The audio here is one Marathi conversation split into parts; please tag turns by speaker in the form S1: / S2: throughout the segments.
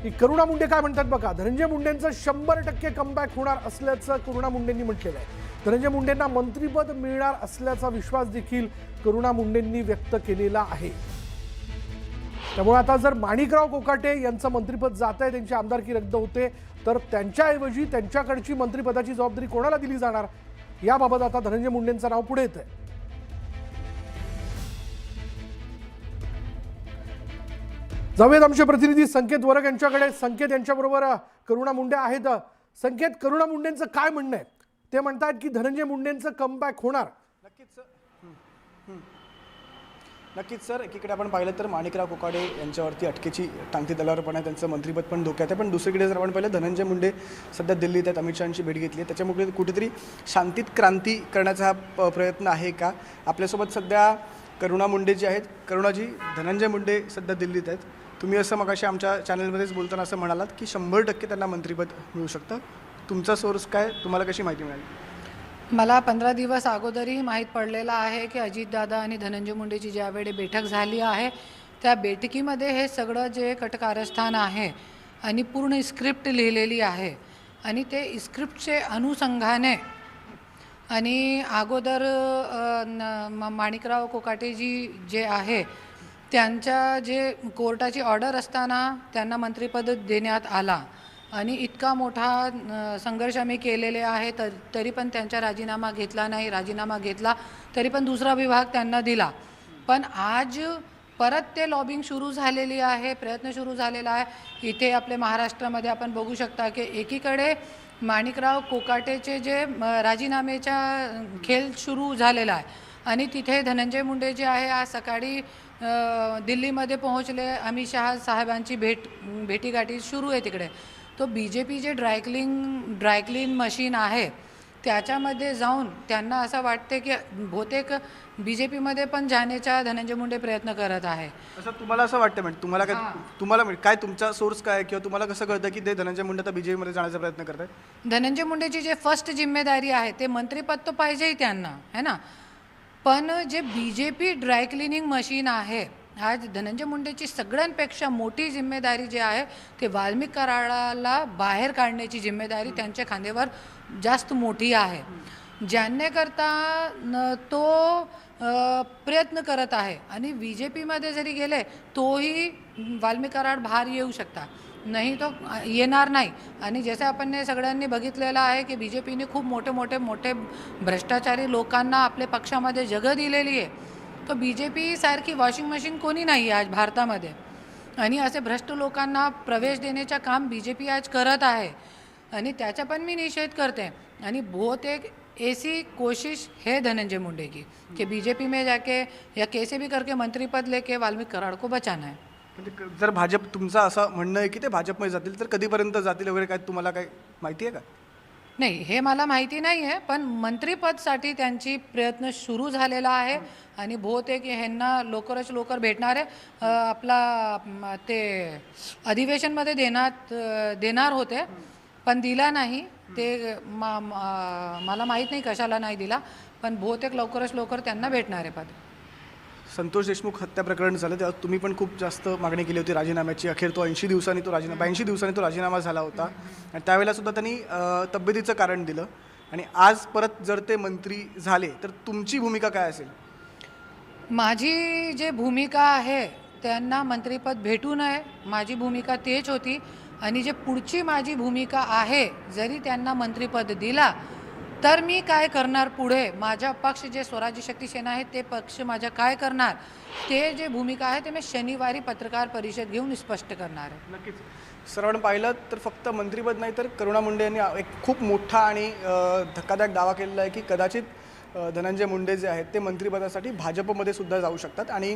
S1: की करुणा मुंडे काय म्हणतात बघा. धनंजय मुंडेंचं 100% कमबॅक होणार असल्याचं करुणा मुंडेंनी म्हटलेलं आहे. धनंजय मुंडेंना मंत्रिपद मिळणार असल्याचा विश्वास देखील करुणा मुंडेंनी व्यक्त केलेला आहे. त्यामुळे आता जर माणिकराव कोकाटे यांचं मंत्रिपद जात आहे, त्यांची आमदारकी रद्द होते, तर त्यांच्याऐवजी त्यांच्याकडची मंत्रिपदाची जबाबदारी कोणाला दिली जाणार याबाबत आता धनंजय मुंडेंचं नाव पुढे येत आहे. जाऊयात आमचे प्रतिनिधी संकेत वरग यांच्याकडे. संकेत यांच्याबरोबर करुणा मुंडे आहेत. संकेत, करुणा मुंडेंचं काय म्हणणं आहे? ते म्हणतात की धनंजय मुंडेंचं कमबॅक होणार.
S2: नक्कीच सर, एकीकडे आपण पाहिलं तर माणिकराव कोकाटे यांच्यावरती अटकेची टांगती तलवार पण आहे, त्यांचं मंत्रिपद पण धोक्यात आहे. पण दुसरीकडे जर आपण पाहिलं, धनंजय मुंडे सध्या दिल्लीत आहेत, अमित शहांची भेट घेतली आहे, त्याच्यामुळे कुठेतरी शांतीत क्रांती करण्याचा हा प्रयत्न आहे का? आपल्यासोबत सध्या करुणा मुंडे जी आहेत. करुणाजी, धनंजय मुंडे सध्या दिल्लीत आहेत. तुम्ही असं मगाशी आमच्या चॅनलमध्येच बोलताना असं म्हणालात की 100% त्यांना मंत्रिपद मिळू शकतं. तुमचा सोर्स काय, तुम्हाला कशी माहिती मिळाली?
S3: मला 15 दिवस अगोदरही माहीत पडलेलं आहे की अजितदादा आणि धनंजय मुंडेची ज्यावेळी बैठक झाली आहे, त्या बैठकीमध्ये हे सगळं जे कटकारस्थान आहे आणि पूर्ण स्क्रिप्ट लिहिलेली आहे आणि ते स्क्रिप्टचे अनुषंगाने आणि अगोदर माणिकराव कोकाटेजी जे आहे त्यांच्या जे कोर्टाची ऑर्डर असताना त्यांना मंत्रिपद देण्यात आला आणि इतका मोठा संघर्ष आम्ही केलेले आहे, तरी पण त्यांचा राजीनामा घेतला नाही. राजीनामा घेतला तरी पण दुसरा विभाग त्यांना दिला. पण आज परत ते लॉबिंग सुरू झालेली आहे, प्रयत्न सुरू झालेला आहे. इथे आपल्या महाराष्ट्रामध्ये आपण बघू शकता की एकीकडे माणिकराव कोकाटेचे जे राजीनामेचा खेळ सुरू झालेला आहे आणि तिथे धनंजय मुंडे जे आहे आज सकाळी दिल्लीमध्ये पोहोचले. अमित शहा साहेबांची भेटीगाठी सुरू आहे तिकडे. तो BJP जे ड्रायक्लीन मशीन आहे त्याच्यामध्ये जाऊन त्यांना असं वाटते की बहुतेक BJPमध्ये पण जाण्याचा धनंजय मुंडे प्रयत्न करत आहे.
S2: असं तुम्हाला असं वाटतं? म्हणजे तुम्हाला काय तुमचा सोर्स काय, किंवा तुम्हाला कसं कळतं की ते धनंजय मुंडे आता BJPमध्ये जाण्याचा प्रयत्न करत आहेत?
S3: धनंजय मुंडेची जे फर्स्ट जिम्मेदारी आहे ते मंत्रिपद तो पाहिजेही त्यांना, है ना. पण जे BJP ड्रायक्लिनिंग मशीन आहे, आज धनंजय मुंडेची सगळ्यांपेक्षा मोठी जिम्मेदारी जी आहे ते वाल्मिक कराडाला बाहेर काढण्याची जिम्मेदारी त्यांच्या खांद्यावर जास्त मोठी आहे. ज्यांच्याकरता तो प्रयत्न करत आहे आणि BJPमध्ये जरी गेले तोही वाल्मिक कराड बाहेर येऊ शकता, नाही तो येणार नाही. आणि जसं आपण सगळ्यांनी बघितलेलं आहे की BJPने खूप मोठे भ्रष्टाचारी लोकांना आपल्या पक्षामध्ये जगह दिलेली आहे. तो BJP सारखी वॉशिंग मशीन कोणी नाही आज भारतामध्ये आणि असे भ्रष्ट लोकांना प्रवेश देण्याचं काम BJP आज करत आहे आणि त्याचा पण मी निषेध करते. आणि बहुतेक ऐसी कोशिश है धनंजय मुंडे की BJP में जाके या कैसे भी करके मंत्रिपद लेके वाल्मिक कराड को बचाना है.
S2: म्हणजे जर भाजप, तुमचं असं म्हणणं आहे की ते भाजपमध्ये जातील, तर कधीपर्यंत जातील वगैरे, काय तुम्हाला काय माहिती आहे का?
S3: नाही, हे मला माहिती नाही आहे, पण मंत्रिपदसाठी त्यांची प्रयत्न सुरू झालेला आहे आणि बहुतेक ह्यांना लवकरच लवकर भेटणार आहे. आपला ते अधिवेशनमध्ये देणार होते पण दिला नाही. ते मला माहीत नाही कशाला नाही दिला, पण बहुतेक लवकरच लवकर त्यांना भेटणार आहे पद.
S2: संतोष देशमुख हत्या प्रकरण झालं तेव्हा तुम्ही पण खूप जास्त मागणी केली होती राजीनाम्याची. अखेर तो 82 दिवसांनी तो राजीनामा झाला होता आणि त्यावेळेला सुद्धा त्यांनी तब्येतीचं कारण दिलं. आणि आज परत जर ते मंत्री झाले तर तुमची भूमिका काय असेल?
S3: माझी जे भूमिका आहे त्यांना मंत्रिपद भेटू नये, माझी भूमिका तेच होती. आणि जे पुढची माझी भूमिका आहे, जरी त्यांना मंत्रिपद दिला तर मी काय करणार पुढे, माझा पक्ष जे स्वराज्य शक्ती सेना आहे ते पक्ष माझा काय करणार, ते जे भूमिका आहे ते मी शनिवारी पत्रकार परिषद घेऊन स्पष्ट करणार आहे.
S2: नक्कीच. सर्वांना पाहिलं तर फक्त मंत्रिपद नाही तर करुणा मुंडे यांनी एक खूप मोठा आणि धक्कादायक दावा केलेला आहे की कदाचित धनंजय मुंडे जे आहेत ते मंत्रिपदासाठी भाजपमध्ये सुद्धा जाऊ शकतात. आणि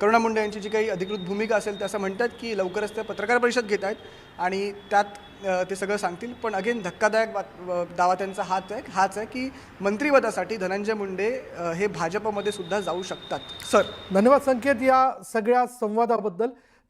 S2: करुणा मुंडे यांची जी काही अधिकृत भूमिका असेल ते असं म्हणतात की लवकरच ते पत्रकार परिषद घेत आहेत आणि त्यात ते सगळं सांगतील. पण अगेन धक्कादायक दावा त्यांचा हाच आहे की मंत्रिपदासाठी धनंजय मुंडे हे भाजपमध्ये सुद्धा जाऊ शकतात. सर,
S1: धन्यवाद संकेत या सगळ्या संवादाबद्दल.